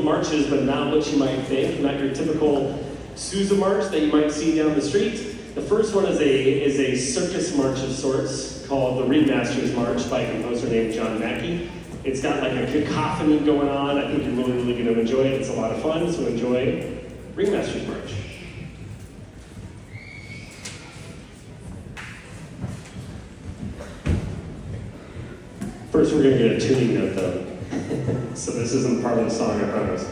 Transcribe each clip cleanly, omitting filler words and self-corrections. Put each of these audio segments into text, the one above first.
marches, but not what you might think, not your typical Sousa march that you might see down the street. The first one is a circus march of sorts called the Ringmaster's March by a composer named John Mackey. It's got like a cacophony going on. I think you're really going to enjoy it. It's a lot of fun, so enjoy Ringmaster's March. First, we're going to get a tuning note though. So this isn't part of the song, I promise.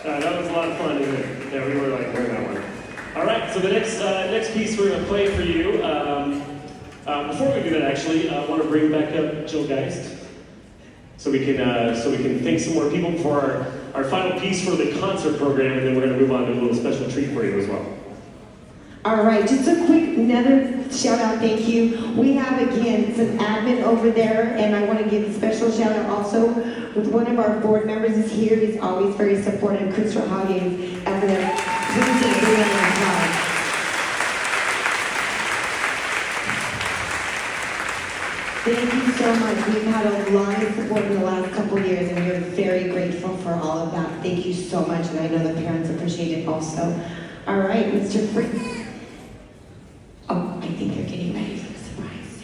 That was a lot of fun, isn't it? Yeah, we were like hearing that one. All right, so the next piece we're going to play for you. Before we do that, actually, I want to bring back up Jill Geist, so we can thank some more people for our final piece for the concert program, and then we're going to move on to a little special treat for you as well. All right, just a quick another shout out thank you. We have, again, some admin over there, and I want to give a special shout out also with one of our board members is here. He's always very supportive. Chris Rahage is over there. Please give him a applause. Thank you so much. We've had a lot of support in the last couple of years, and we're very grateful for all of that. Thank you so much, and I know the parents appreciate it also. All right, Mr. Fritz. Oh, I think they're getting ready for the surprise.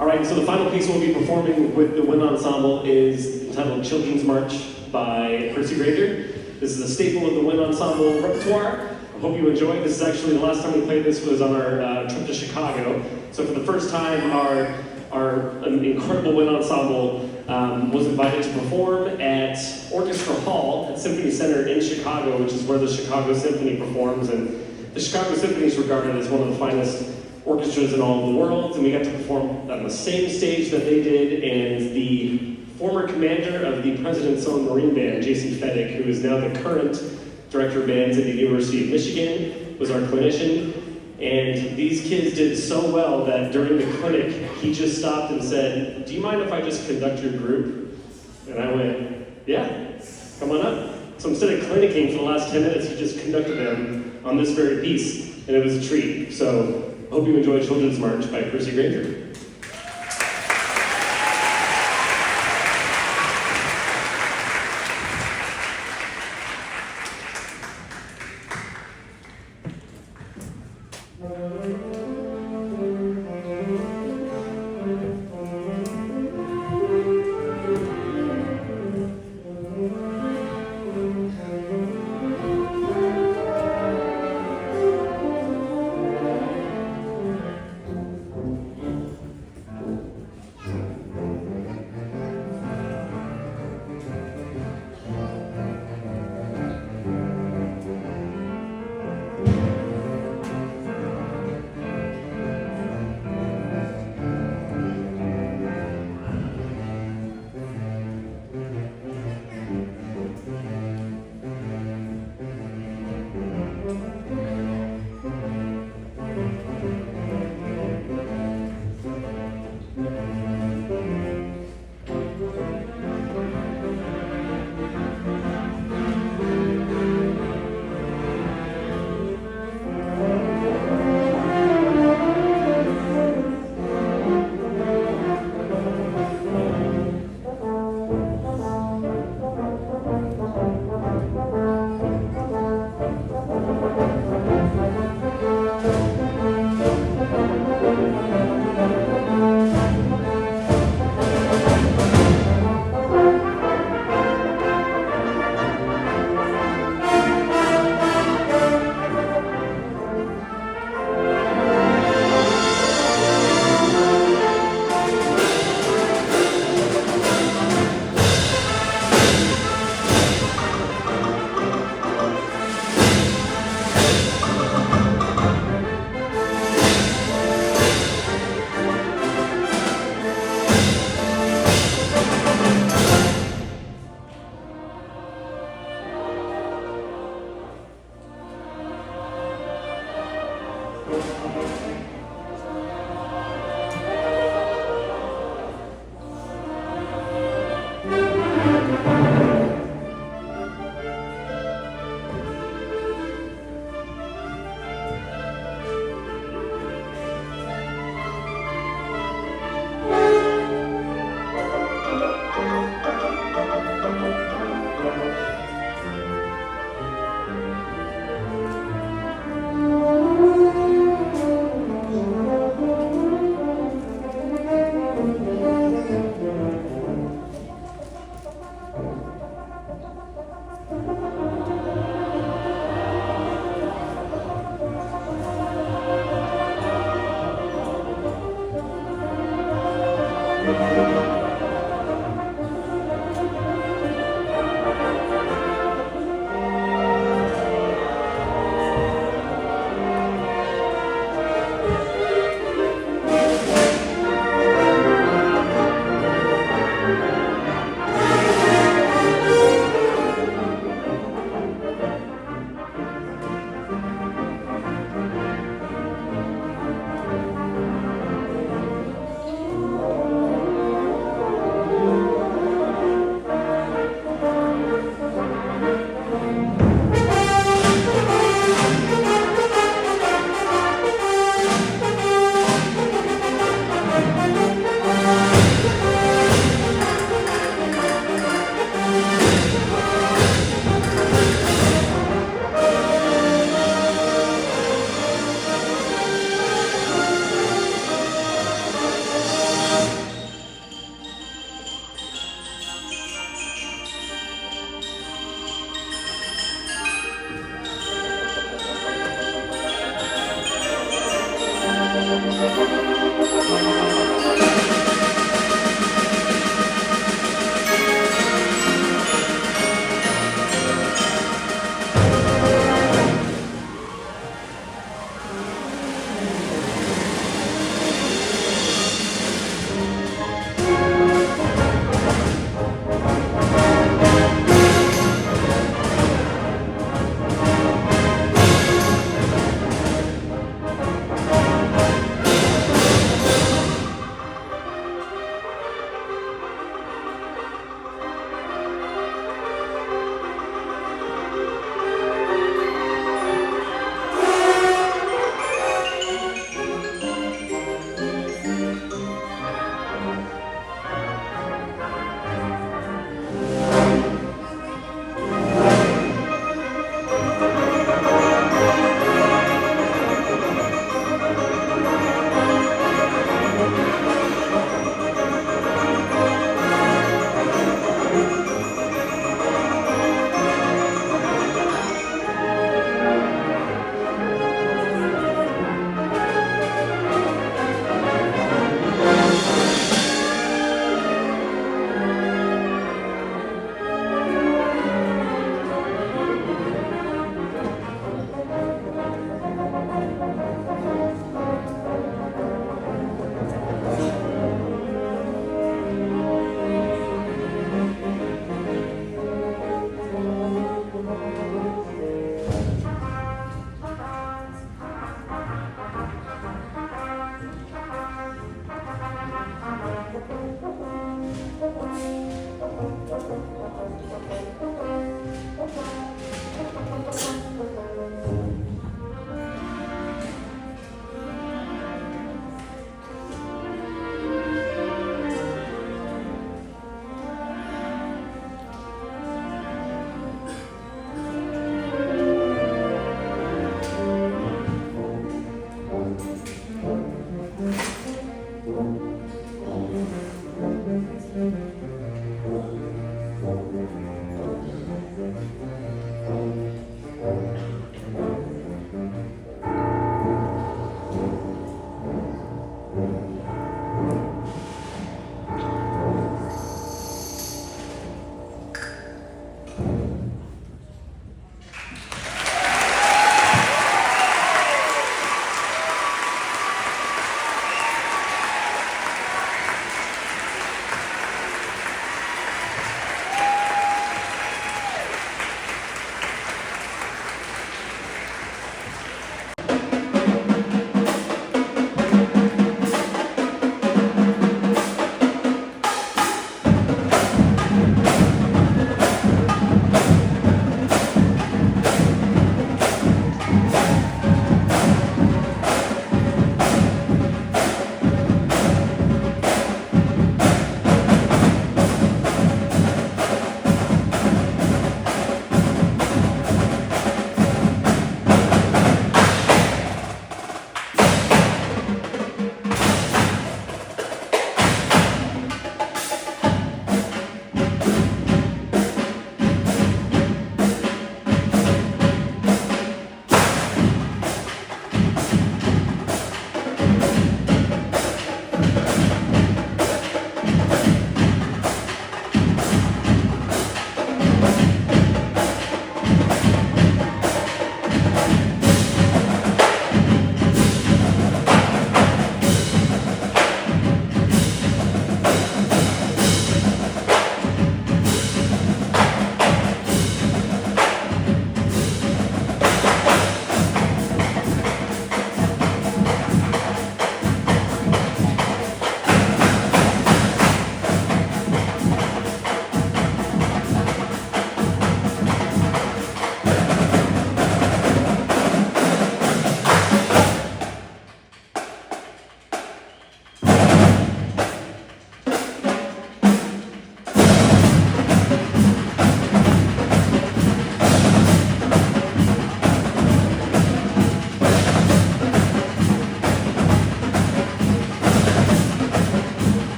All right, so the final piece we'll be performing with the wind ensemble is entitled Children's March by Percy Grainger. This is a staple of the wind ensemble repertoire. I hope you enjoy. This is actually the last time we played this was on our trip to Chicago. So for the first time, our incredible wind ensemble was invited to perform at Orchestra Hall at Symphony Center in Chicago, which is where the Chicago Symphony performs. And the Chicago Symphony is regarded as one of the finest orchestras in all of the world. And we got to perform on the same stage that they did. And the former commander of the President's Own Marine Band, Jason Fedek, who is now the current director of bands at the University of Michigan, was our clinician. And these kids did so well that during the clinic, he just stopped and said, "Do you mind if I just conduct your group?" And I went, "Yeah, come on up." So instead of clinicking for the last 10 minutes, he just conducted them on this very piece, and it was a treat. So I hope you enjoy Children's March by Percy Grainger.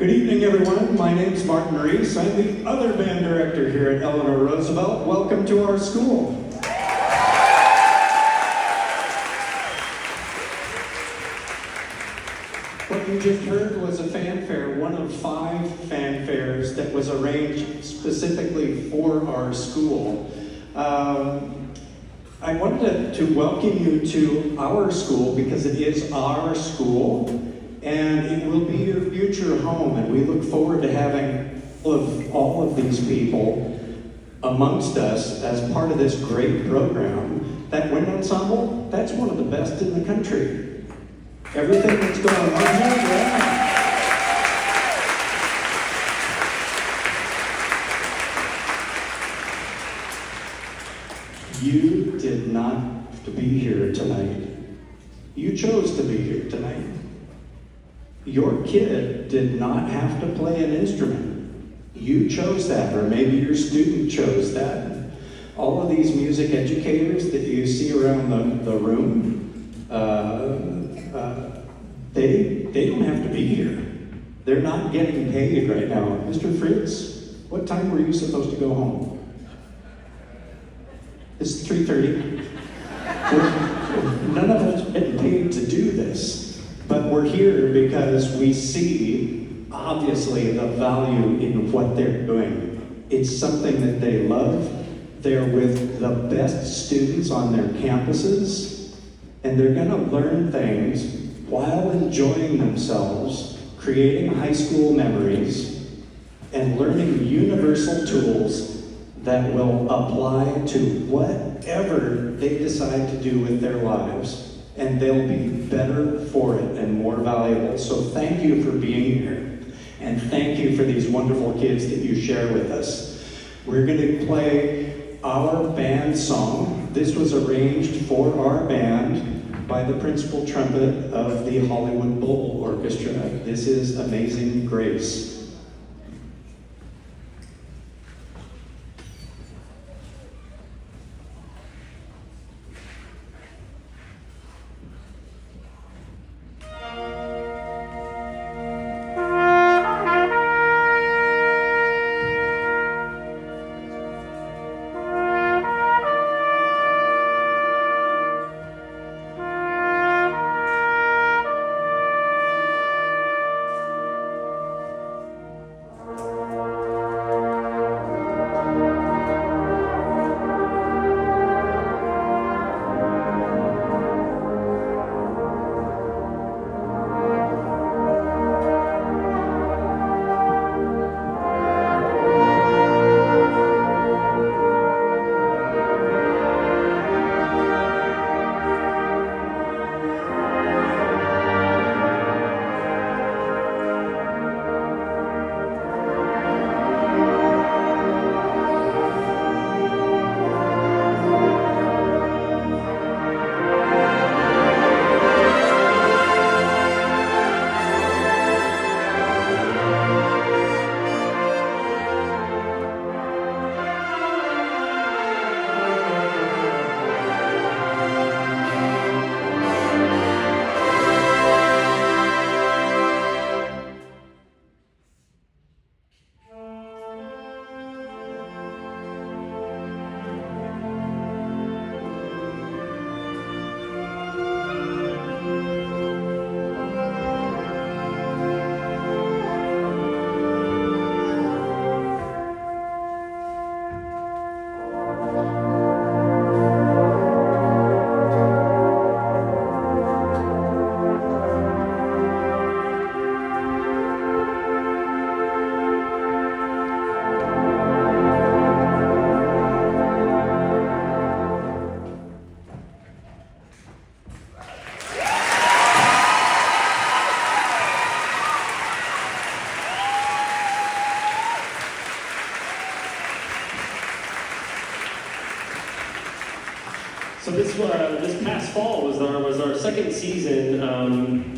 Good evening, everyone. My name's Martin Reese. I'm the other band director here at Eleanor Roosevelt. Welcome to our school. What you just heard was a fanfare, one of 5 fanfares that was arranged specifically for our school. I wanted to welcome you to our school because it is our school and it will be your future home, and we look forward to having all of these people amongst us as part of this great program. That wind ensemble, that's one of the best in the country. Everything that's going on here, yeah. You did not have to be here tonight. You chose to be here tonight. Your kid did not have to play an instrument. You chose that, or maybe your student chose that. All of these music educators that you see around the room, they don't have to be here. They're not getting paid right now. Mr. Fritz, what time were you supposed to go home? It's 3:30. None of us are getting paid to do this. But we're here because we see, obviously, the value in what they're doing. It's something that they love. They're with the best students on their campuses, and they're going to learn things while enjoying themselves, creating high school memories, and learning universal tools that will apply to whatever they decide to do with their lives. And they'll be better for it and more valuable. So thank you for being here. And thank you for these wonderful kids that you share with us. We're going to play our band song. This was arranged for our band by the principal trumpet of the Hollywood Bowl Orchestra. This is Amazing Grace. So this past fall was our second season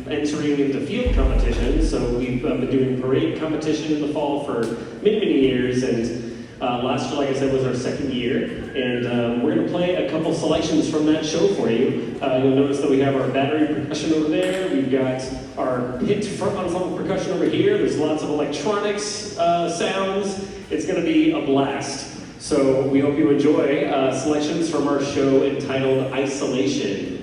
entering into field competition. So we've been doing parade competition in the fall for many years, and Last year, like I said, was our second year, and we're going to play a couple selections from that show for you. You'll notice that we have our battery percussion over there. We've got our pit front ensemble percussion over here. There's lots of electronics sounds. It's going to be a blast. So we hope you enjoy selections from our show entitled Isolation.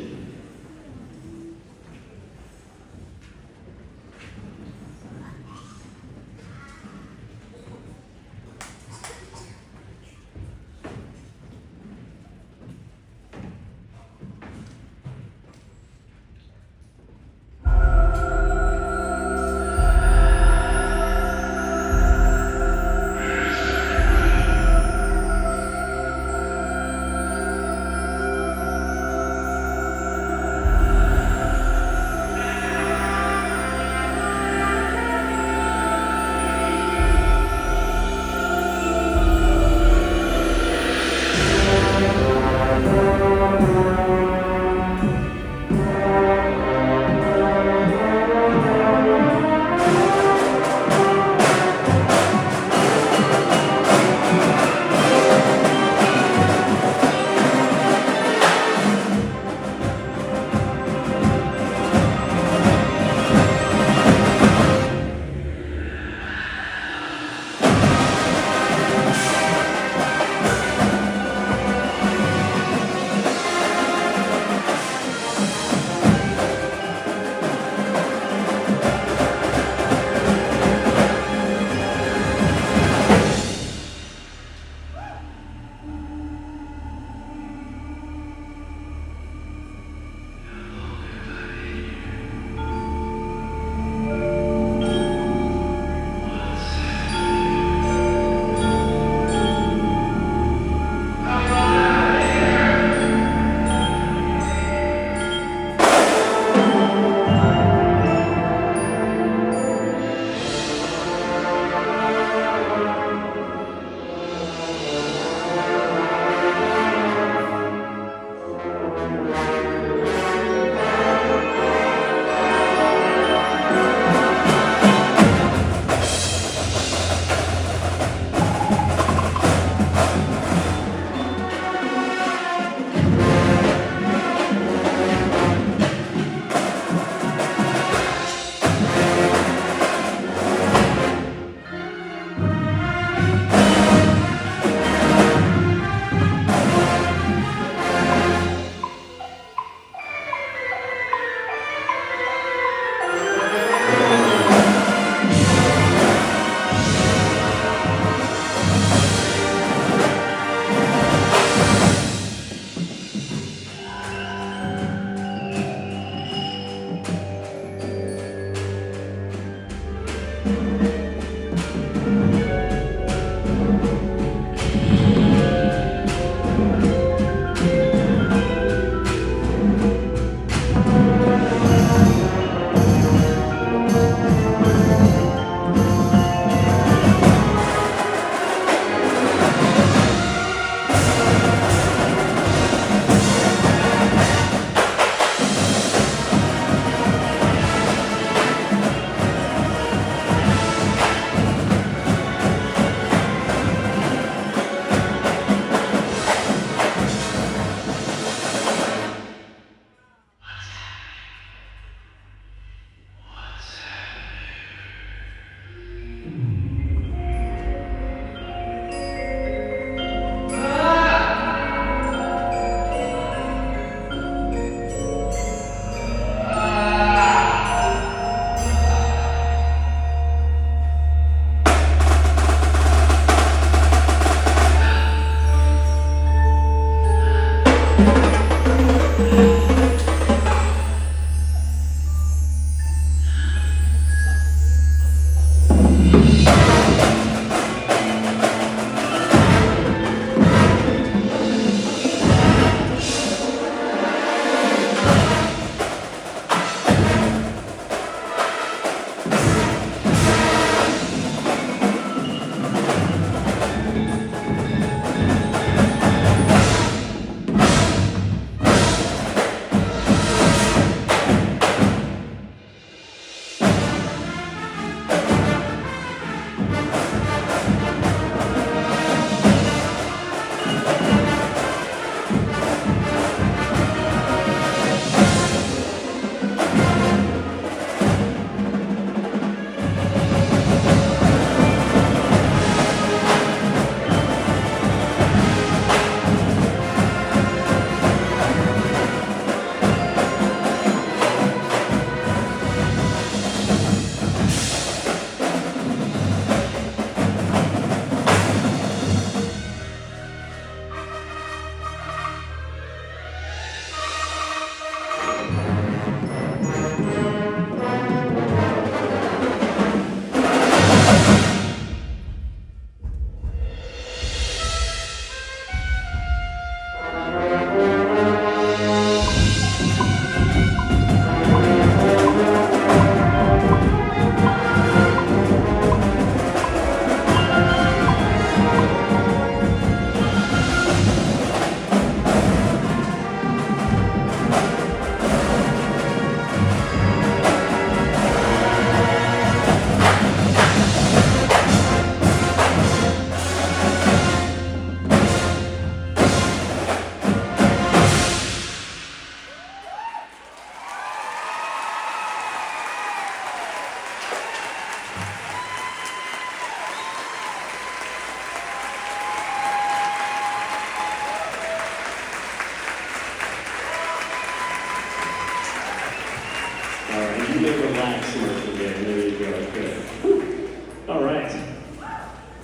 we go. Good. Whew. All right.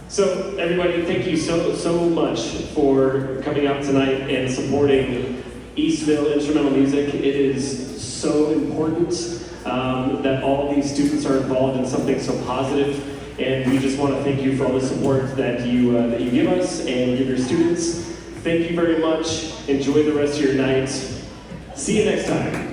So everybody, thank you so much for coming out tonight and supporting Eastvale Instrumental Music. It is so important that all these students are involved in something so positive. And we just want to thank you for all the support that you give us and give your students. Thank you very much. Enjoy the rest of your night. See you next time.